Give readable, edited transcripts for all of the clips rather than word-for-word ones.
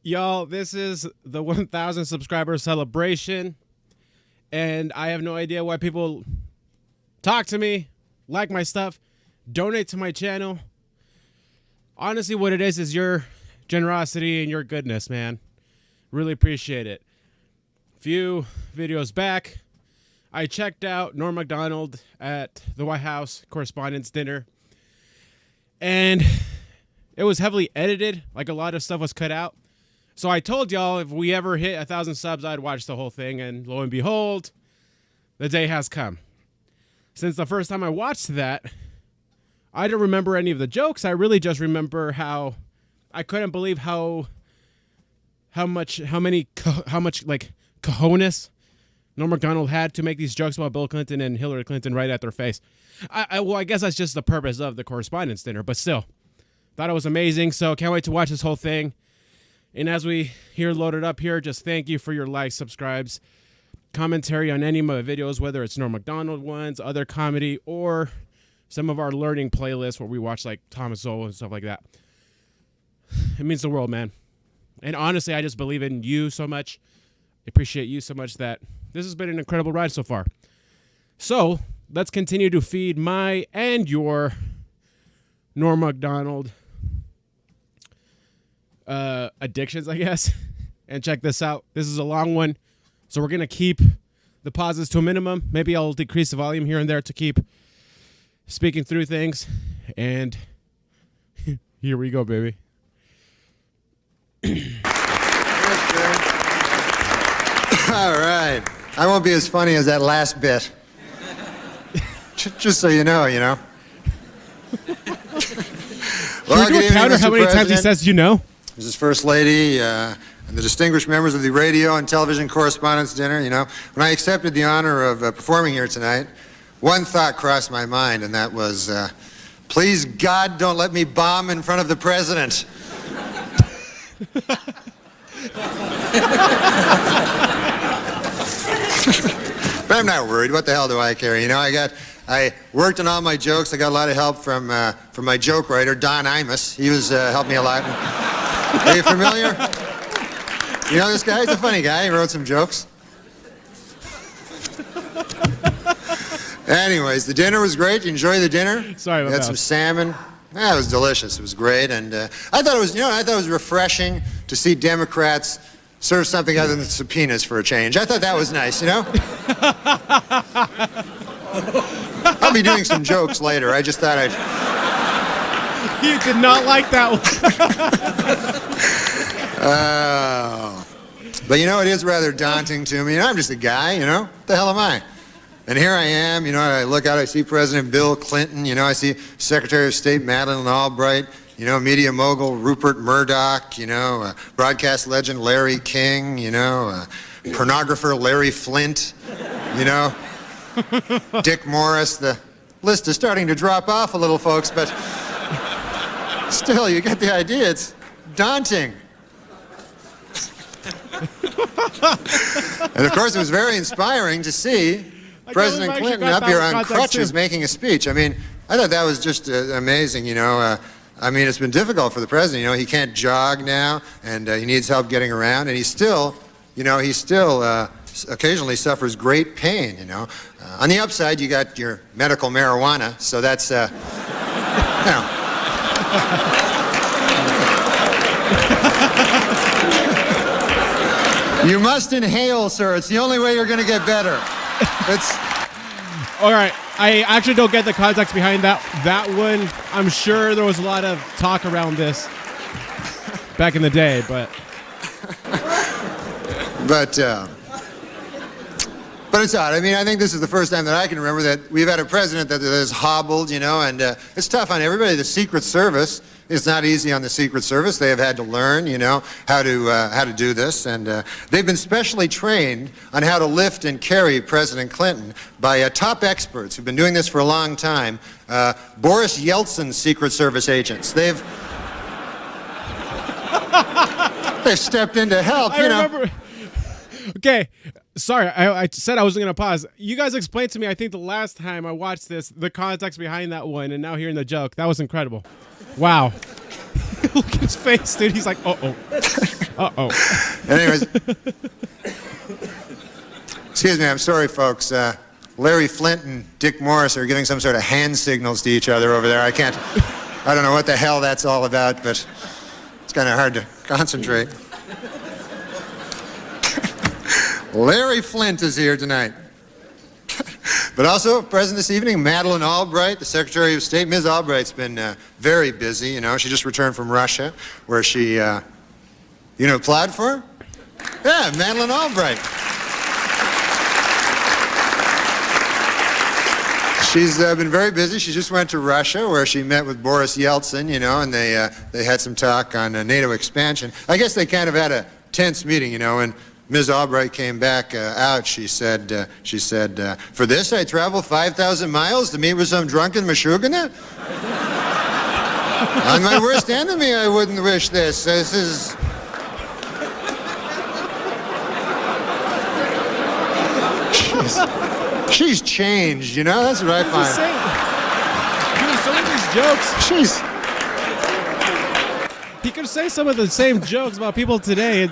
Y'all, this is the 1,000 subscriber celebration, and I have no idea why people talk to me, like my stuff, donate to my channel. Honestly, what it is your generosity and your goodness, man. Really appreciate it. A few videos back, I checked out Norm Macdonald at the White House Correspondents Dinner, and it was heavily edited, like a lot of stuff was cut out. So I told y'all if we ever hit 1,000 subs, I'd watch the whole thing, and lo and behold, the day has come. Since the first time I watched that, I don't remember any of the jokes. I really just remember how I couldn't believe how much like cojones Norm Macdonald had to make these jokes about Bill Clinton and Hillary Clinton right at their face. Well, I guess that's just the purpose of the Correspondents' Dinner, but still, thought it was amazing. So can't wait to watch this whole thing. And as we here loaded up here, just thank you for your likes, subscribes, commentary on any of my videos, whether it's Norm Macdonald ones, other comedy, or some of our learning playlists where we watch like Thomas Sowell and stuff like that. It means the world, man. And honestly, I just believe in you so much. I appreciate you so much that this has been an incredible ride so far. So let's continue to feed my and your Norm Macdonald addictions, I guess. And check this out. This is a long one, so we're gonna keep the pauses to a minimum. Maybe I'll decrease the volume here and there to keep speaking through things. And here we go, baby. All right. I won't be as funny as that last bit. Just so you know. Well, Can we do a counter how many times he says you know? This is First Lady and the distinguished members of the Radio and Television Correspondents' Dinner. When I accepted the honor of performing here tonight, one thought crossed my mind, and that was, please, God, don't let me bomb in front of the president. But I'm not worried. What the hell do I care? I worked on all my jokes. I got a lot of help from my joke writer, Don Imus. He was helped me a lot. Are you familiar? You know this guy? He's a funny guy. He wrote some jokes. Anyways, the dinner was great. You enjoy the dinner? Sorry about that. We had some salmon. Yeah, it was delicious. It was great, and I thought it was refreshing to see Democrats serve something other than subpoenas for a change. I thought that was nice. I'll be doing some jokes later. I just thought I'd. You did not like that one. But it is rather daunting to me. I'm just a guy. What the hell am I? And here I am, I look out, I see President Bill Clinton, I see Secretary of State Madeleine Albright, media mogul Rupert Murdoch, broadcast legend Larry King, pornographer Larry Flint, Dick Morris. The list is starting to drop off a little, folks, but still, you get the idea. It's daunting. And of course, it was very inspiring to see President Clinton up here on crutches making a speech. I thought that was just amazing, it's been difficult for the president. He can't jog now, and he needs help getting around, and he still occasionally suffers great pain, On the upside, you got your medical marijuana, so that's, You must inhale, sir. It's the only way you're going to get better. All right. I actually don't get the context behind that one. I'm sure there was a lot of talk around this back in the day, but it's odd. I think this is the first time that I can remember that we've had a president that is hobbled, and it's tough on everybody. The Secret Service. It's not easy on the Secret Service. They have had to learn, how to do this, and they've been specially trained on how to lift and carry President Clinton by top experts who've been doing this for a long time. Boris Yeltsin's Secret Service agents. They've stepped in to help. I remember. Okay, sorry, I said I wasn't going to pause. You guys explained to me, I think the last time I watched this, the context behind that one, and now hearing the joke. That was incredible. Wow. Look at his face, dude. He's like, uh-oh. Uh-oh. Anyways. Excuse me, I'm sorry, folks. Larry Flint and Dick Morris are giving some sort of hand signals to each other over there. I don't know what the hell that's all about, but it's kind of hard to concentrate. Larry Flint is here tonight. But also present this evening, Madeleine Albright, the Secretary of State. Ms. Albright's been very busy, you know. She just returned from Russia, where she, applied for her? Yeah, Madeleine Albright. She's been very busy. She just went to Russia, where she met with Boris Yeltsin, you know, and they had some talk on NATO expansion. I guess they kind of had a tense meeting, you know, and Ms. Albright came back out. She said, for this I travel 5,000 miles to meet with some drunken Meshuggah? On my worst enemy, I wouldn't wish this. This is... She's changed, you know? That's what I find. Dude, some of these jokes. He could say some of the same jokes about people today, and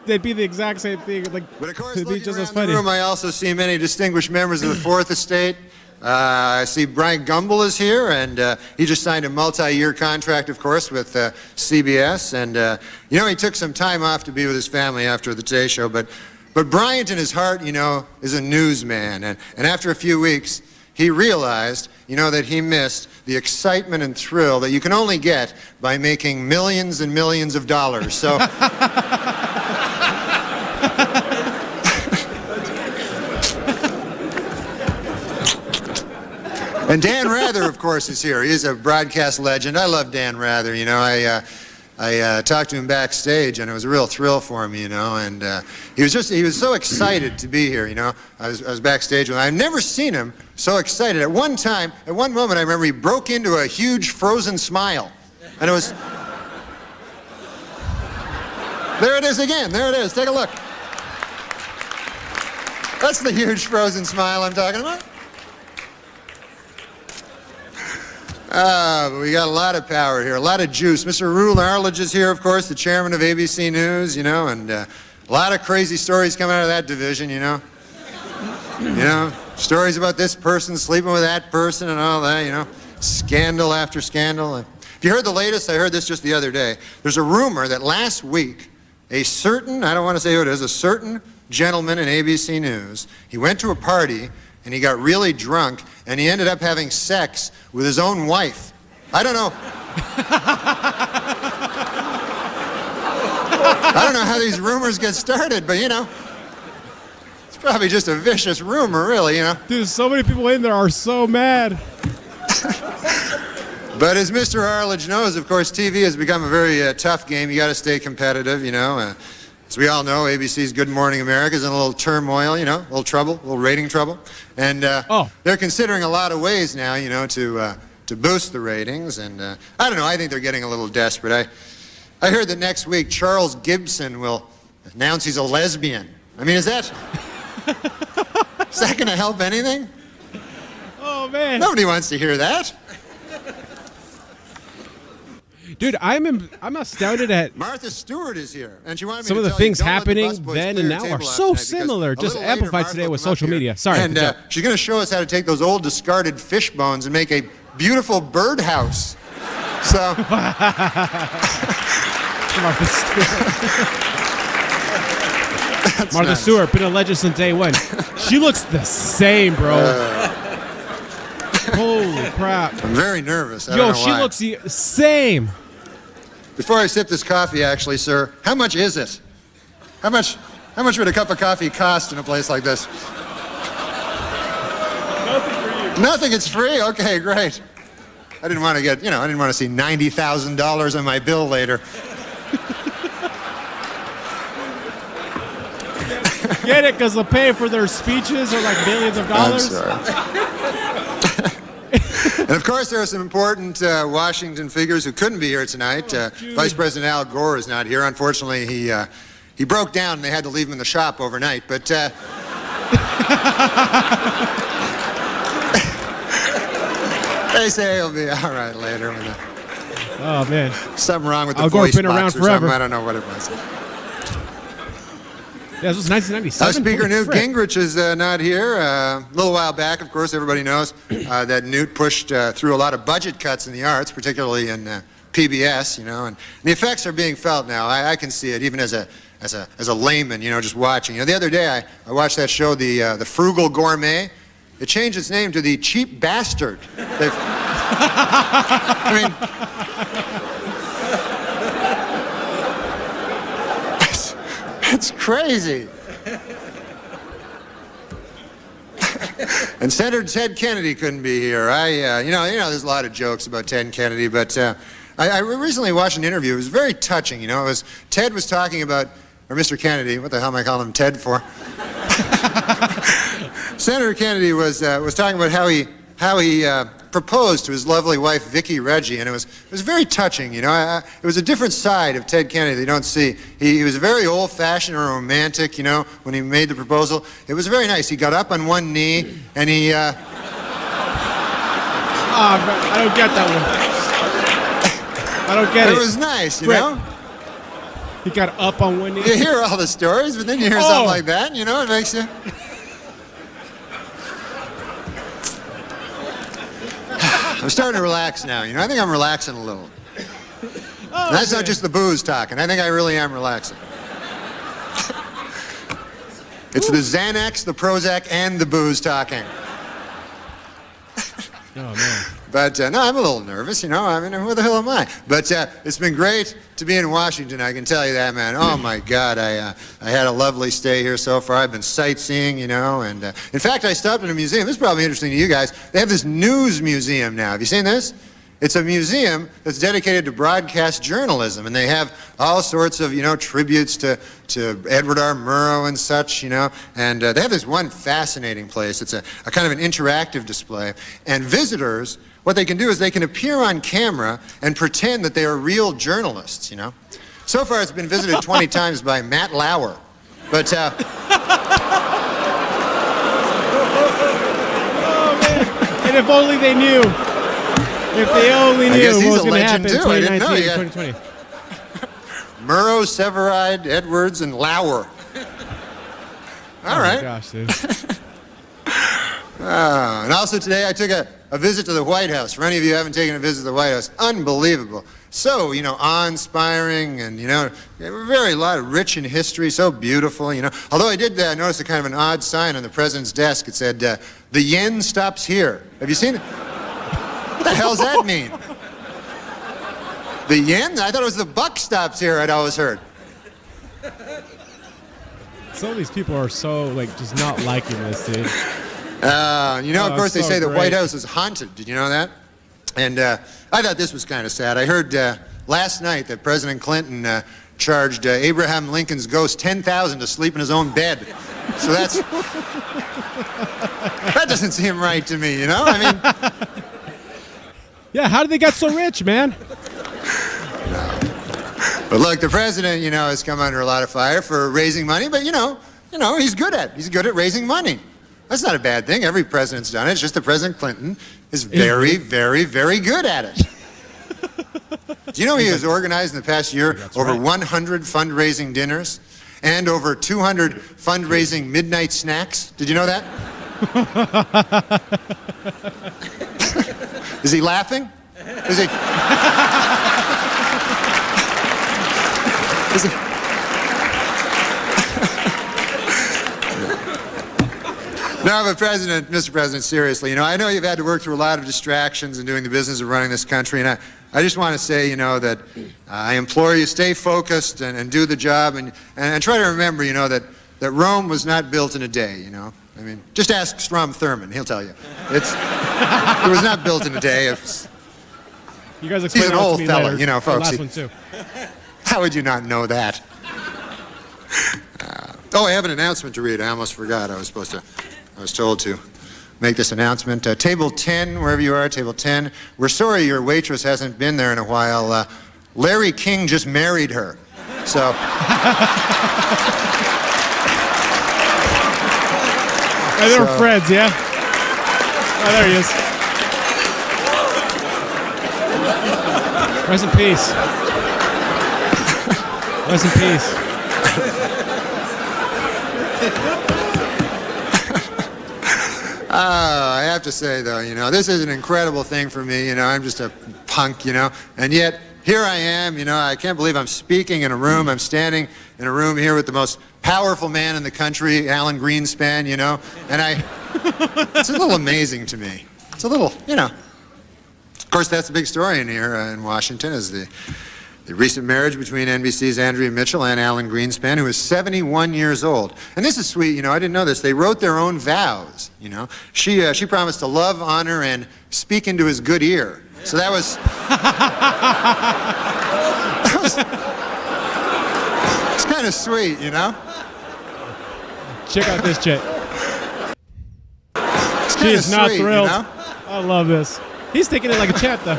they'd be the exact same thing. Like, but of course, it'd be looking just around as funny. the room, I also see many distinguished members of the Fourth Estate. I see Brian Gumbel is here, and he just signed a multi-year contract, of course, with CBS. And, he took some time off to be with his family after the Today Show, but Bryant in his heart, is a newsman. And after a few weeks, he realized, that he missed the excitement and thrill that you can only get by making millions and millions of dollars. So... And Dan Rather, of course, is here. He's a broadcast legend. I love Dan Rather. I talked to him backstage, and it was a real thrill for me, and he was so excited to be here, I was backstage with him. I've never seen him so excited. At one moment, I remember he broke into a huge frozen smile, and it was... There it is again. There it is. Take a look. That's the huge frozen smile I'm talking about. But we got a lot of power here, a lot of juice. Mr. Rule Arledge is here, of course, the chairman of ABC News, and a lot of crazy stories coming out of that division, stories about this person sleeping with that person and all that, scandal after scandal. If you heard the latest, I heard this just the other day. There's a rumor that last week, a certain gentleman in ABC News, he went to a party and he got really drunk, and he ended up having sex with his own wife. I don't know. I don't know how these rumors get started, but it's probably just a vicious rumor, really, Dude, so many people in there are so mad. But as Mr. Arledge knows, of course, TV has become a very tough game. You got to stay competitive, As we all know, ABC's Good Morning America is in a little turmoil, a little trouble, a little rating trouble. And they're considering a lot of ways now, to boost the ratings. And I don't know, I think they're getting a little desperate. I heard that next week Charles Gibson will announce he's a lesbian. I mean, is that going to help anything? Oh, man. Nobody wants to hear that. Dude, I'm astounded at Martha Stewart is here, and she wanted me some to of the tell you, things don't let the happening busboys then clear and your now table are last so night, because similar, a just little later, amplified Martha today will with come up social here, media. Sorry. and she's going to show us how to take those old discarded fish bones and make a beautiful birdhouse. So Martha nice. Stewart, been a legend since day one. She looks the same, bro. Holy crap. I'm very nervous. I don't know she why. looks the same. Before I sip this coffee, actually, sir, how much is it? How much would a cup of coffee cost in a place like this? Nothing for you. Nothing, it's free? Okay, great. I didn't want to get, I didn't want to see $90,000 on my bill later. Get it? Because they'll pay for their speeches are like millions of dollars. I'm sorry. And of course, there are some important Washington figures who couldn't be here tonight. Vice President Al Gore is not here. Unfortunately, he broke down and they had to leave him in the shop overnight. But they say he'll be all right later. Oh, man. Something wrong with the Al Gore voice been box around or forever. something. I don't know what it was. Yeah, this was 1997. Speaker Holy Newt frick. Gingrich is not here. A little while back, of course, everybody knows that Newt pushed through a lot of budget cuts in the arts, particularly in PBS, you know, and the effects are being felt now. I can see it even as a layman, you know, just watching. You know, the other day I watched that show, the Frugal Gourmet. It changed its name to the Cheap Bastard. I mean, it's crazy. And Senator Ted Kennedy couldn't be here. You know, there's a lot of jokes about Ted Kennedy, but I recently watched an interview. It was very touching. You know, Ted was talking about, or Mr. Kennedy. What the hell am I calling him Ted for? Senator Kennedy was talking about how he proposed to his lovely wife Vicky Reggie, and it was very touching. You know, it was a different side of Ted Kennedy that you don't see. He was very old-fashioned or romantic. You know, when he made the proposal, it was very nice. He got up on one knee and he. I don't get that one. I don't get it. It was nice, you know. He got up on one knee. You hear all the stories, but then you hear something like that, you know, it makes you. I'm starting to relax now, you know. I think I'm relaxing a little. That's not just the booze talking. I think I really am relaxing. It's the Xanax, the Prozac, and the booze talking. Oh, man. But, no, I'm a little nervous, you know. I mean, who the hell am I? But it's been great to be in Washington, I can tell you that, man. Oh, my God, I had a lovely stay here so far. I've been sightseeing, you know, and in fact, I stopped at a museum. This is probably interesting to you guys. They have this news museum now. Have you seen this? It's a museum that's dedicated to broadcast journalism, and they have all sorts of, you know, tributes to Edward R. Murrow and such, you know, and they have this one fascinating place. It's a kind of an interactive display, and visitors, what they can do is they can appear on camera and pretend that they are real journalists, you know. So far, it's been visited 20 times by Matt Lauer, but... Oh, man. And if only they knew. If they only knew what was going to happen in 2019 and 2020. Murrow, Severide, Edwards, and Lauer. All right. Oh, my gosh, dude. And also today I took a visit to the White House. For any of you who haven't taken a visit to the White House, unbelievable. So, you know, awe-inspiring and, you know, very lot of rich in history, so beautiful, you know. Although I did notice a kind of an odd sign on the president's desk. It said, the yen stops here. Have you seen it? What the hell does that mean? The yen? I thought it was the buck stops here, I'd always heard. Some of these people are so, like, just not liking this, dude. You know, of course, they say the great. White House is haunted. Did you know that? And I thought this was kind of sad. I heard last night that President Clinton charged Abraham Lincoln's ghost $10,000 to sleep in his own bed. So that doesn't seem right to me, you know? I mean... Yeah, how did they get so rich, man? But look, the president, you know, has come under a lot of fire for raising money, but you know, he's good at raising money. That's not a bad thing. Every president's done it. It's just that President Clinton is very, very, very good at it. Do you know he has organized in the past year over 100 fundraising dinners and over 200 fundraising midnight snacks? Did you know that? Is he laughing? Is he? No, but Mr. President, seriously, you know, I know you've had to work through a lot of distractions in doing the business of running this country, and I just want to say, you know, that I implore you, stay focused and do the job, and try to remember, you know, that Rome was not built in a day, you know. I mean, just ask Strom Thurmond, he'll tell you. It was not built in a day. You guys He's an old fella, you know, folks. Last one too. How would you not know that? I have an announcement to read. I almost forgot. I was told to make this announcement. Table 10, wherever you are, table 10. We're sorry your waitress hasn't been there in a while. Larry King just married her. So... Oh, they were friends, yeah? Oh, there he is. Rest in peace. Rest in peace. I have to say, though, this is an incredible thing for me. I'm just a punk, and yet here I am. I can't believe I'm speaking in a room. I'm standing in a room here with the most powerful man in the country, Alan Greenspan, and it's a little amazing to me. It's a little, Of course, that's the big story in here in Washington is the recent marriage between NBC's Andrea Mitchell and Alan Greenspan, who is 71 years old. And this is sweet, I didn't know this. They wrote their own vows, She promised to love, honor, and speak into his good ear. So that was... It's kind of sweet, Check out this chick. She is not thrilled. I love this. He's taking it like a champ, though.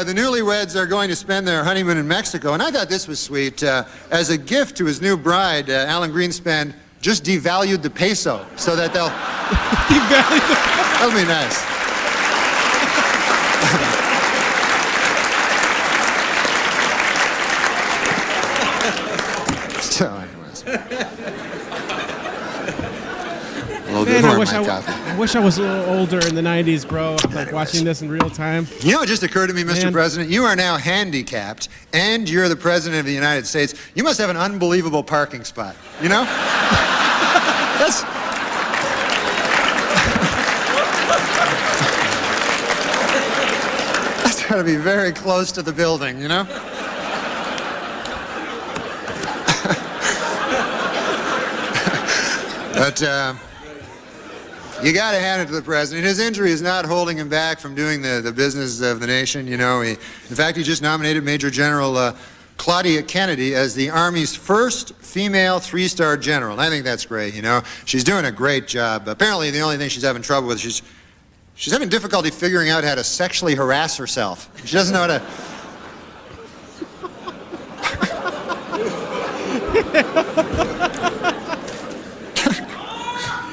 The newlyweds are going to spend their honeymoon in Mexico, and I thought this was sweet. As a gift to his new bride, Alan Greenspan just devalued the peso so that they'll... Devalued the peso? That'll be nice. So, anyways. Man, I wish I was a little older in the 90s, bro. Like watching this in real time. It just occurred to me, Mr. President, you are now handicapped, and you're the President of the United States. You must have an unbelievable parking spot, That's... That's got to be very close to the building, But, you got to hand it to the president. His injury is not holding him back from doing the business of the nation. In fact, he just nominated Major General Claudia Kennedy as the Army's first female 3-star general. And I think that's great. She's doing a great job. Apparently, the only thing she's having trouble with, she's having difficulty figuring out how to sexually harass herself. She doesn't know how to.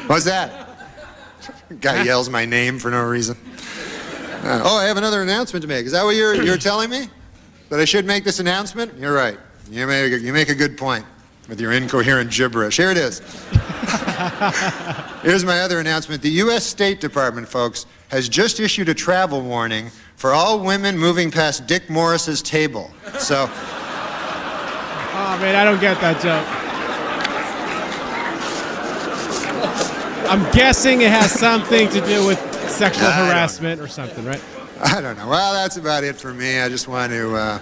What's that? Guy yells my name for no reason. I have another announcement to make. Is that what you're telling me? That I should make this announcement? You're right. You make a good point with your incoherent gibberish. Here it is. Here's my other announcement. The U.S. State Department, folks, has just issued a travel warning for all women moving past Dick Morris's table. So... Oh, man, I don't get that joke. I'm guessing it has something to do with sexual harassment or something, right? I don't know. Well, that's about it for me. I just want to...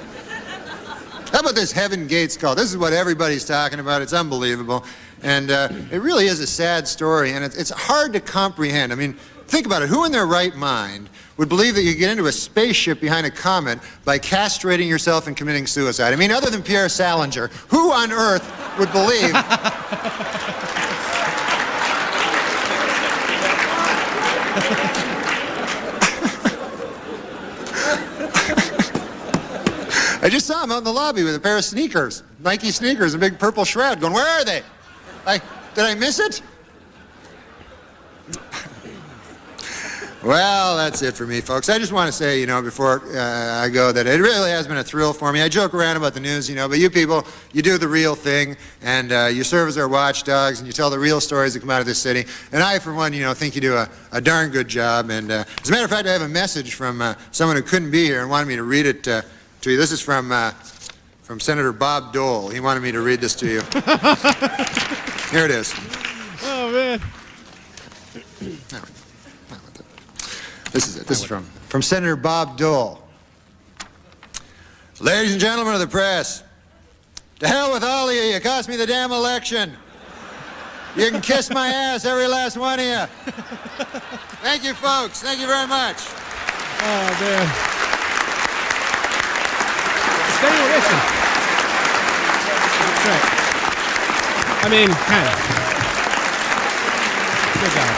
How about this Heaven Gates call? This is what everybody's talking about. It's unbelievable. And it really is a sad story, and it's hard to comprehend. I mean, think about it. Who in their right mind would believe that you get into a spaceship behind a comet by castrating yourself and committing suicide? I mean, other than Pierre Salinger, who on earth would believe... I just saw him out in the lobby with a pair of sneakers, Nike sneakers, a big purple shroud, going, where are they? Did I miss it? Well, that's it for me, folks. I just want to say, before I go, that it really has been a thrill for me. I joke around about the news, but you people, you do the real thing, and you serve as our watchdogs, and you tell the real stories that come out of this city. And I, for one, think you do a darn good job. And as a matter of fact, I have a message from someone who couldn't be here and wanted me to read it to you. This is from Senator Bob Dole. He wanted me to read this to you. Here it is. Oh, man. This is it. This is from Senator Bob Dole. Ladies and gentlemen of the press, to hell with all of you. You cost me the damn election. You can kiss my ass, every last one of you. Thank you, folks. Thank you very much. Oh, man. Stay with you. That's right. I mean, kind of. Good guy.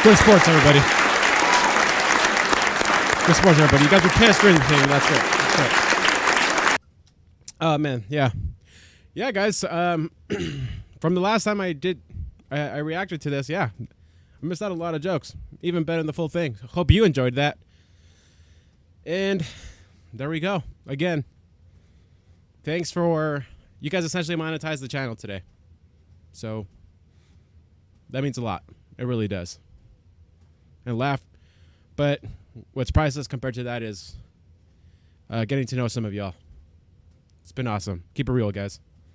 Good sports, everybody. Good sports, everybody. You guys are pissed or anything. That's it. That's it. Oh, man. Yeah. Yeah, guys. From the last time I reacted to this. Yeah, I missed out a lot of jokes. Even better than the full thing. Hope you enjoyed that. And there we go. Again, thanks for you guys essentially monetized the channel today. So that means a lot. It really does. And laugh. But what's priceless compared to that is getting to know some of y'all. It's been awesome. Keep it real, guys.